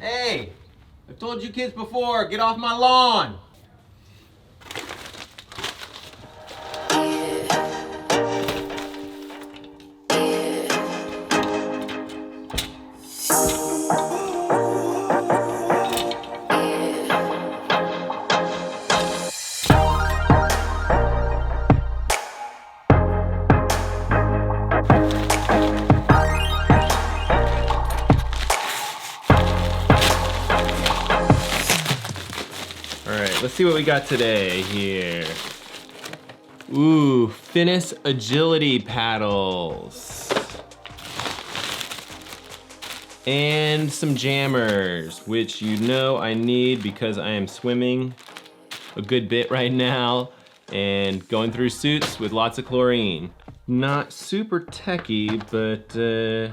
Hey, I've told you kids before, get off my lawn. Let's see what we got today here. Ooh, Finnis agility paddles. And some jammers, which you know I need because I am swimming a good bit right now and going through suits with lots of chlorine. Not super techy, but this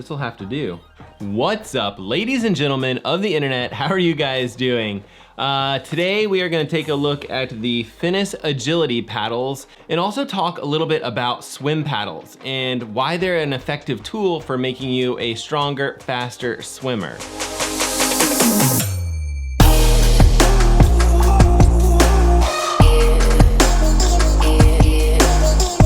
will have to do. What's up, ladies and gentlemen of the internet? How are you guys doing? Today we are gonna take a look at the Finnis agility paddles and also talk a little bit about swim paddles and why they're an effective tool for making you a stronger, faster swimmer.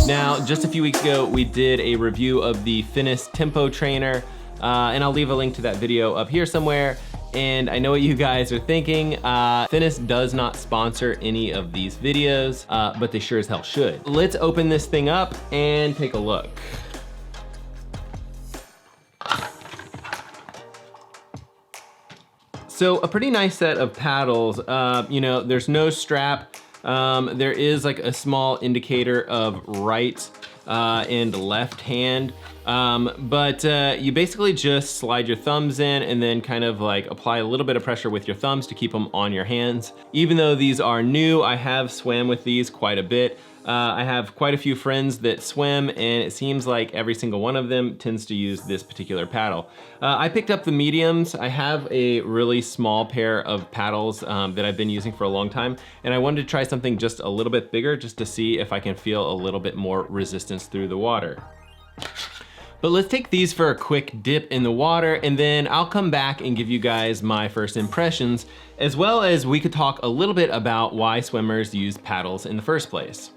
Now, just a few weeks ago, we did a review of the Finnis Tempo Trainer, and I'll leave a link to that video up here somewhere. And I know what you guys are thinking. Finnis does not sponsor any of these videos, but they sure as hell should. Let's open this thing up and take a look. So a pretty nice set of paddles. You know, there's no strap. There is like a small indicator of right and left hand. But you basically just slide your thumbs in and then kind of like apply a little bit of pressure with your thumbs to keep them on your hands. Even though these are new, I have swam with these quite a bit. I have quite a few friends that swim, and it seems like every single one of them tends to use this particular paddle. I picked up the mediums. I have a really small pair of paddles that I've been using for a long time, and I wanted to try something just a little bit bigger just to see if I can feel a little bit more resistance through the water. But let's take these for a quick dip in the water, and then I'll come back and give you guys my first impressions, as well as we could talk a little bit about why swimmers use paddles in the first place.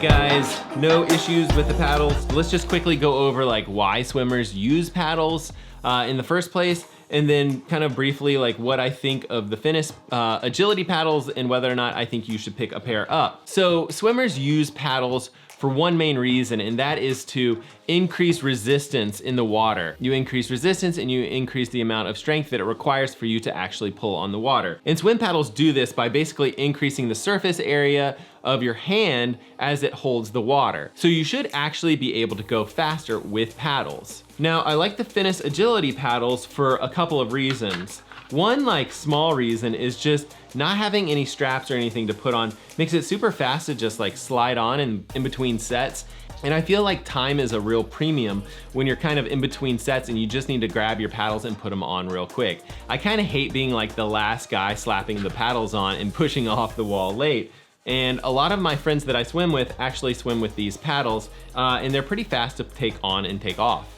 Guys, no issues with the paddles. Let's just quickly go over like why swimmers use paddles in the first place, and then kind of briefly like what I think of the Finnis agility paddles and whether or not I think you should pick a pair up. So swimmers use paddles for one main reason, and that is to increase resistance in the water. You increase resistance and you increase the amount of strength that it requires for you to actually pull on the water. And swim paddles do this by basically increasing the surface area of your hand as it holds the water. So you should actually be able to go faster with paddles. Now, I like the Finnis agility paddles for a couple of reasons. One like small reason is just not having any straps or anything to put on makes it super fast to just like slide on in between sets. And I feel like time is a real premium when you're kind of in between sets and you just need to grab your paddles and put them on real quick. I kind of hate being like the last guy slapping the paddles on and pushing off the wall late. And a lot of my friends that I swim with actually swim with these paddles, and they're pretty fast to take on and take off.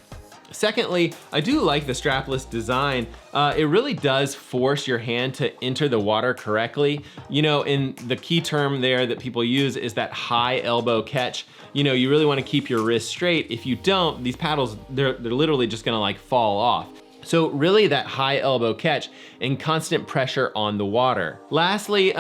Secondly, I do like the strapless design. It really does force your hand to enter the water correctly. You know, and the key term there that people use is that high elbow catch. You know, you really want to keep your wrist straight. If you don't, these paddles, they're literally just gonna like fall off. So really that high elbow catch and constant pressure on the water. Lastly,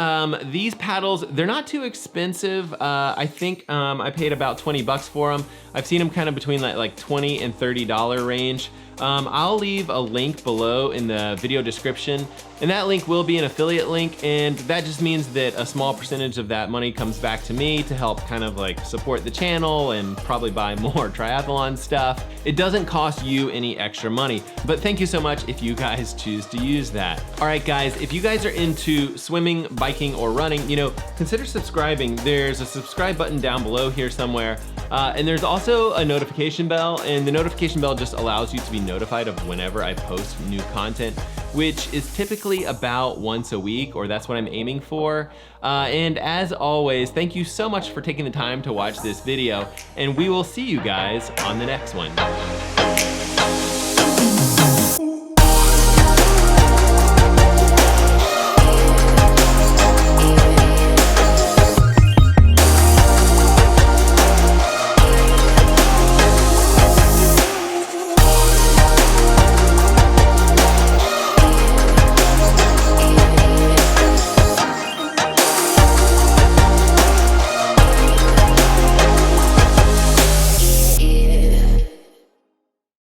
these paddles, they're not too expensive. I think I paid about 20 bucks for them. I've seen them kind of between like $20 and $30 range. I'll leave a link below in the video description, and that link will be an affiliate link, and that just means that a small percentage of that money comes back to me to help kind of like support the channel and probably buy more triathlon stuff. It doesn't cost you any extra money, but thank you so much if you guys choose to use that. that. All right, guys, if you guys are into swimming, biking, or running, you know, consider subscribing. There's a subscribe button down below here somewhere. And there's also a notification bell, and the notification bell just allows you to be notified of whenever I post new content, which is typically about once a week, or that's what I'm aiming for. And as always, thank you so much for taking the time to watch this video, and we will see you guys on the next one.